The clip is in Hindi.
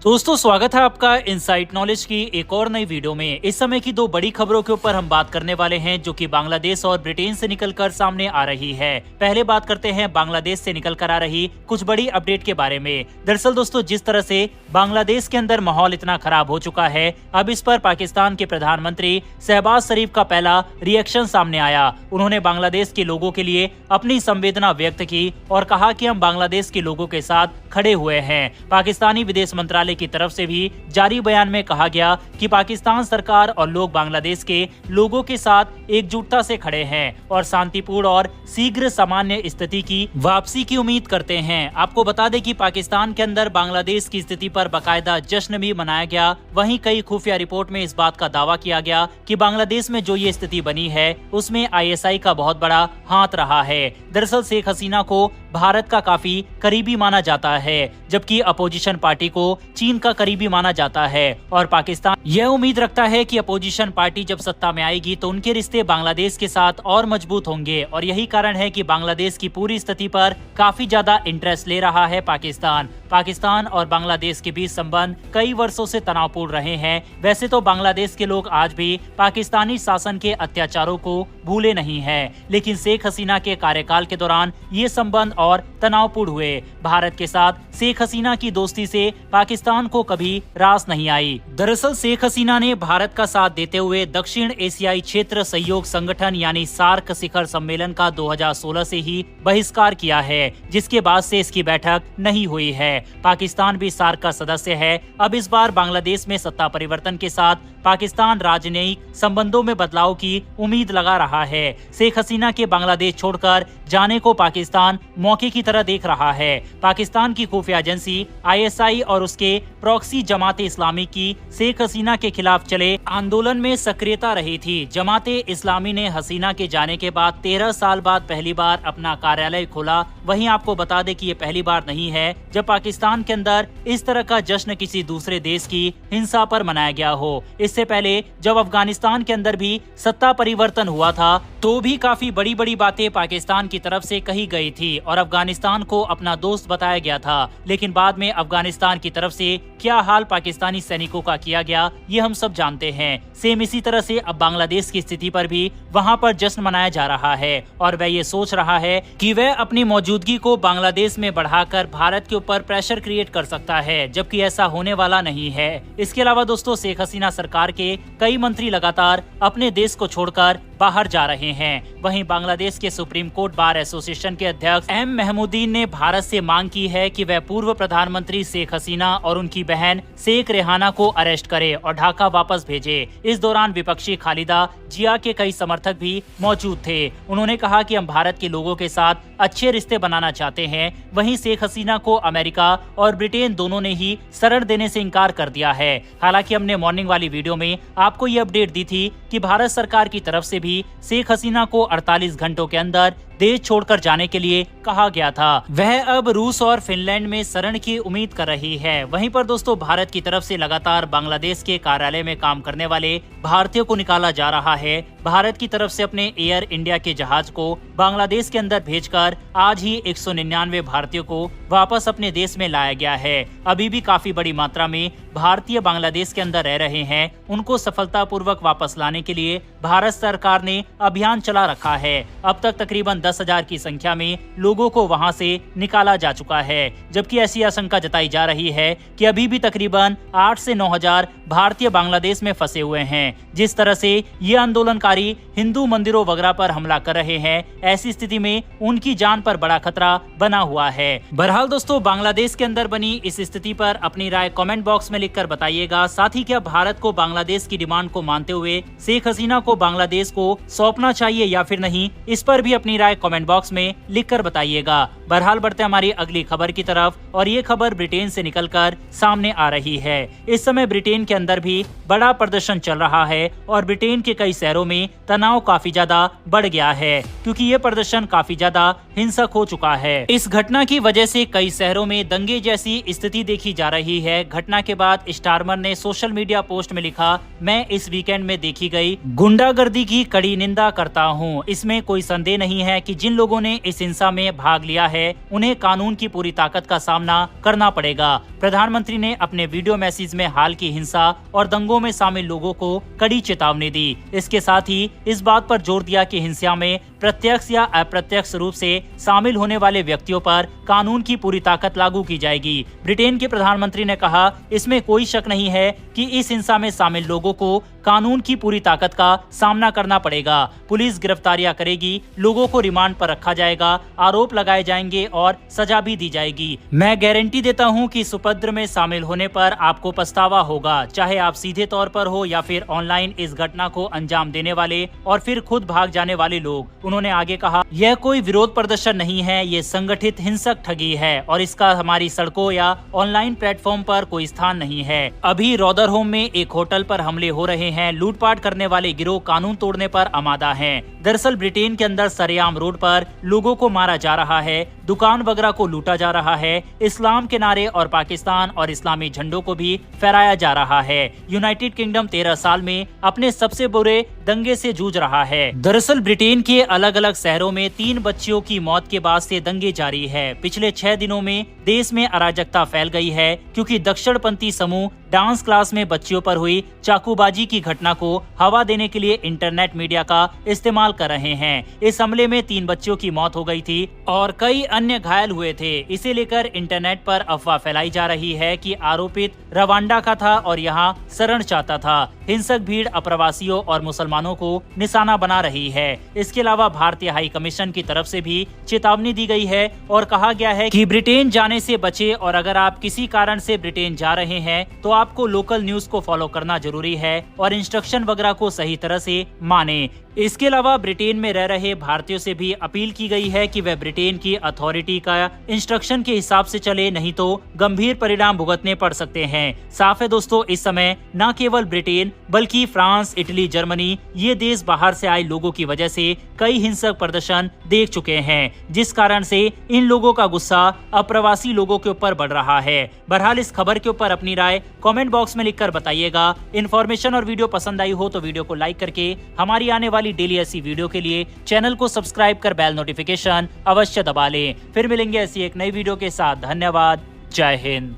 दोस्तों स्वागत है आपका इनसाइट नॉलेज की एक और नई वीडियो में। इस समय की दो बड़ी खबरों के ऊपर हम बात करने वाले हैं जो कि बांग्लादेश और ब्रिटेन से निकलकर सामने आ रही है। पहले बात करते हैं बांग्लादेश से निकलकर आ रही कुछ बड़ी अपडेट के बारे में। दरअसल दोस्तों जिस तरह से बांग्लादेश के अंदर माहौल इतना खराब हो चुका है, अब इस पर पाकिस्तान के प्रधानमंत्री शहबाज शरीफ का पहला रिएक्शन सामने आया। उन्होंने बांग्लादेश के लोगों के लिए अपनी संवेदना व्यक्त की और कहा कि हम बांग्लादेश के लोगों के साथ खड़े हुए हैं। पाकिस्तानी विदेश मंत्रालय की तरफ से भी जारी बयान में कहा गया कि पाकिस्तान सरकार और लोग बांग्लादेश के लोगों के साथ एकजुटता से खड़े हैं और शांतिपूर्ण और शीघ्र सामान्य स्थिति की वापसी की उम्मीद करते हैं। आपको बता दें कि पाकिस्तान के अंदर बांग्लादेश की स्थिति पर बाकायदा जश्न भी मनाया गया। वहीं कई खुफिया रिपोर्ट में इस बात का दावा किया गया कि बांग्लादेश में जो ये स्थिति बनी है उसमें ISI का बहुत बड़ा हाथ रहा है। दरअसल शेख हसीना को भारत का काफी करीबी माना जाता है, जबकि अपोजिशन पार्टी को चीन का करीबी माना जाता है और पाकिस्तान यह उम्मीद रखता है कि अपोजिशन पार्टी जब सत्ता में आएगी तो उनके रिश्ते बांग्लादेश के साथ और मजबूत होंगे और यही कारण है कि बांग्लादेश की पूरी स्थिति पर काफी ज्यादा इंटरेस्ट ले रहा है पाकिस्तान और बांग्लादेश के बीच संबंध कई वर्षों से तनावपूर्ण रहे हैं। वैसे तो बांग्लादेश के लोग आज भी पाकिस्तानी शासन के अत्याचारों को भूले नहीं हैं, लेकिन शेख हसीना के कार्यकाल के दौरान ये संबंध और तनावपूर्ण हुए। भारत के साथ शेख हसीना की दोस्ती से पाकिस्तान को कभी रास नहीं आई। दरअसल शेख हसीना ने भारत का साथ देते हुए दक्षिण एशियाई क्षेत्र सहयोग संगठन यानी सार्क शिखर सम्मेलन का 2016 से ही बहिष्कार किया है, जिसके बाद से इसकी बैठक नहीं हुई है। पाकिस्तान भी सार्क का सदस्य है। अब इस बार बांग्लादेश में सत्ता परिवर्तन के साथ पाकिस्तान राजनयिक संबंधों में बदलाव की उम्मीद लगा रहा है। शेख हसीना के बांग्लादेश छोड़कर जाने को पाकिस्तान मौके की तरह देख रहा है। पाकिस्तान की खुफिया एजेंसी ISI और उसके प्रॉक्सी जमाते इस्लामी की शेख हसीना के खिलाफ चले आंदोलन में सक्रियता रही थी। जमाते इस्लामी ने हसीना के जाने के बाद 13 साल बाद पहली बार अपना कार्यालय खोला। वहीं आपको बता दें कि ये पहली बार नहीं है जब पाकिस्तान के अंदर इस तरह का जश्न किसी दूसरे देश की हिंसा पर मनाया गया हो। इससे पहले जब अफगानिस्तान के अंदर भी सत्ता परिवर्तन हुआ था तो भी काफी बड़ी बड़ी बातें पाकिस्तान की तरफ से कही गई थी और अफगानिस्तान को अपना दोस्त बताया गया था, लेकिन बाद में अफगानिस्तान की तरफ से क्या हाल पाकिस्तानी सैनिकों का किया गया ये हम सब जानते हैं। सेम इसी तरह से अब बांग्लादेश की स्थिति पर भी वहां पर जश्न मनाया जा रहा है और वह ये सोच रहा है कि वह अपनी मौजूदगी को बांग्लादेश में बढ़ाकर भारत के ऊपर प्रेशर क्रिएट कर सकता है, जबकि ऐसा होने वाला नहीं है। इसके अलावा दोस्तों शेख हसीना सरकार के कई मंत्री लगातार अपने देश को छोड़कर बाहर जा रहे हैं। वहीं बांग्लादेश के सुप्रीम कोर्ट बार एसोसिएशन के अध्यक्ष M महमूदीन ने भारत से मांग की है कि वह पूर्व प्रधानमंत्री शेख हसीना और उनकी बहन शेख रेहाना को अरेस्ट करे और ढाका वापस भेजे। इस दौरान विपक्षी खालिदा जिया के कई समर्थक भी मौजूद थे। उन्होंने कहा कि हम भारत के लोगों के साथ अच्छे रिश्ते बनाना चाहते हैं। वहीं शेख हसीना को अमेरिका और ब्रिटेन दोनों ने ही शरण देने से इनकार कर दिया है। हालांकि हमने मॉर्निंग वाली वीडियो में आपको ये अपडेट दी थी कि भारत सरकार की तरफ से भी शेख हसीना को 48 घंटों के अंदर देश छोड़कर जाने के लिए कहा गया था। वह अब रूस और फिनलैंड में शरण की उम्मीद कर रही है। वहीं पर दोस्तों भारत की तरफ से लगातार बांग्लादेश के कार्यालय में काम करने वाले भारतीयों को निकाला जा रहा है। भारत की तरफ से अपने एयर इंडिया के जहाज को बांग्लादेश के अंदर भेजकर आज ही 199 भारतीयों को वापस अपने देश में लाया गया है। अभी भी काफी बड़ी मात्रा में भारतीय बांग्लादेश के अंदर रह रहे हैं। उनको सफलतापूर्वक वापस लाने के लिए भारत सरकार ने अभियान चला रखा है। अब तक तकरीबन 10,000 की संख्या में लोगों को वहां से निकाला जा चुका है, जबकि ऐसी आशंका जताई जा रही है कि अभी भी तकरीबन 8 से 9,000 भारतीय बांग्लादेश में फंसे हुए हैं। जिस तरह से ये आंदोलनकारी हिंदू मंदिरों वगैरह पर हमला कर रहे हैं, ऐसी स्थिति में उनकी जान पर बड़ा खतरा बना हुआ है। बहरहाल दोस्तों बांग्लादेश के अंदर बनी इस स्थिति पर अपनी राय कमेंट बॉक्स में लिखकर बताइएगा। साथ ही क्या भारत को बांग्लादेश की डिमांड को मानते हुए शेख हसीना को बांग्लादेश को सौंपना चाहिए या फिर नहीं, इस पर भी अपनी राय कमेंट बॉक्स में लिखकर बताइएगा। बहरहाल बढ़ते हमारी अगली खबर की तरफ और ये खबर ब्रिटेन से निकलकर सामने आ रही है। इस समय ब्रिटेन के अंदर भी बड़ा प्रदर्शन चल रहा है और ब्रिटेन के कई शहरों में तनाव काफी ज्यादा बढ़ गया है, क्योंकि ये प्रदर्शन काफी ज्यादा हिंसक हो चुका है। इस घटना की वजह से कई शहरों में दंगे जैसी स्थिति देखी जा रही है। घटना के बाद स्टारमर ने सोशल मीडिया पोस्ट में लिखा, मैं इस वीकेंड में देखी गई गुंडागर्दी की कड़ी निंदा करता हूँ। इसमें कोई संदेह नहीं है कि जिन लोगों ने इस हिंसा में भाग लिया है उन्हें कानून की पूरी ताकत का सामना करना पड़ेगा। प्रधानमंत्री ने अपने वीडियो मैसेज में हाल की हिंसा और दंगों में शामिल लोगों को कड़ी चेतावनी दी। इसके साथ ही इस बात पर जोर दिया कि हिंसा में प्रत्यक्ष या अप्रत्यक्ष रूप से शामिल होने वाले व्यक्तियों पर कानून की पूरी ताकत लागू की जाएगी। ब्रिटेन के प्रधानमंत्री ने कहा, इसमें कोई शक नहीं है कि इस हिंसा में शामिल लोगों को कानून की पूरी ताकत का सामना करना पड़ेगा। पुलिस गिरफ्तारियां करेगी, लोगों को रिमांड पर रखा जाएगा, आरोप लगाए जाएंगे और सजा भी दी जाएगी। मैं गारंटी देता हूं कि इस उपद्रव में शामिल होने पर आपको पछतावा होगा, चाहे आप सीधे तौर पर हो या फिर ऑनलाइन इस घटना को अंजाम देने वाले और फिर खुद भाग जाने वाले लोग। उन्होंने आगे कहा, यह कोई विरोध प्रदर्शन नहीं है, ये संगठित हिंसक ठगी है और इसका हमारी सड़कों या ऑनलाइन प्लेटफॉर्म पर कोई स्थान नहीं है। अभी रॉदरहोम में एक होटल पर हमले हो रहे हैं, लूटपाट करने वाले गिरोह कानून तोड़ने पर आमादा हैं। दरअसल ब्रिटेन के अंदर सरेआम रोड पर लोगों को मारा जा रहा है, दुकान वगैरह को लूटा जा रहा है, इस्लाम के नारे और पाकिस्तान और इस्लामी झंडों को भी फहराया जा रहा है। यूनाइटेड किंगडम 13 साल में अपने सबसे बुरे दंगे से जूझ रहा है। दरअसल ब्रिटेन के अलग अलग शहरों में 3 बच्चियों की मौत के बाद से दंगे जारी है। पिछले 6 दिनों में देश में अराजकता फैल गई है क्योंकि दक्षिणपंथी समूह डांस क्लास में बच्चियों पर हुई चाकूबाजी की घटना को हवा देने के लिए इंटरनेट मीडिया का इस्तेमाल कर रहे हैं। इस हमले में 3 बच्चियों की मौत हो गई थी और कई अन्य घायल हुए थे। इसे लेकर इंटरनेट पर अफवाह फैलाई जा रही है कि आरोपित रवांडा का था और यहाँ शरण चाहता था। हिंसक भीड़ अप्रवासियों और मुसलमानों को निशाना बना रही है। इसके अलावा भारतीय हाई कमीशन की तरफ से भी चेतावनी दी गई है और कहा गया है कि ब्रिटेन जाने से बचे और अगर आप किसी कारण से ब्रिटेन जा रहे हैं तो आपको लोकल न्यूज को फॉलो करना जरूरी है और इंस्ट्रक्शन वगैरह को सही तरह से माने। इसके अलावा ब्रिटेन में रह रहे भारतीयों से भी अपील की गई है कि वह ब्रिटेन की अथॉरिटी का इंस्ट्रक्शन के हिसाब से चले, नहीं तो गंभीर परिणाम भुगतने पड़ सकते हैं। साफ है दोस्तों, इस समय न केवल ब्रिटेन बल्कि फ्रांस, इटली, जर्मनी ये देश बाहर से आए लोगों की वजह से कई हिंसक प्रदर्शन देख चुके हैं, जिस कारण से इन लोगों का गुस्सा अप्रवासी लोगों के ऊपर बढ़ रहा है। बहरहाल इस खबर के ऊपर अपनी राय कमेंट बॉक्स में लिखकर बताइएगा। इन्फॉर्मेशन और वीडियो पसंद आई हो तो वीडियो को लाइक करके हमारी आने वाली डेली ऐसी वीडियो के लिए चैनल को सब्सक्राइब कर बेल नोटिफिकेशन अवश्य दबा लें। फिर मिलेंगे ऐसी एक नई वीडियो के साथ। धन्यवाद। जय हिंद।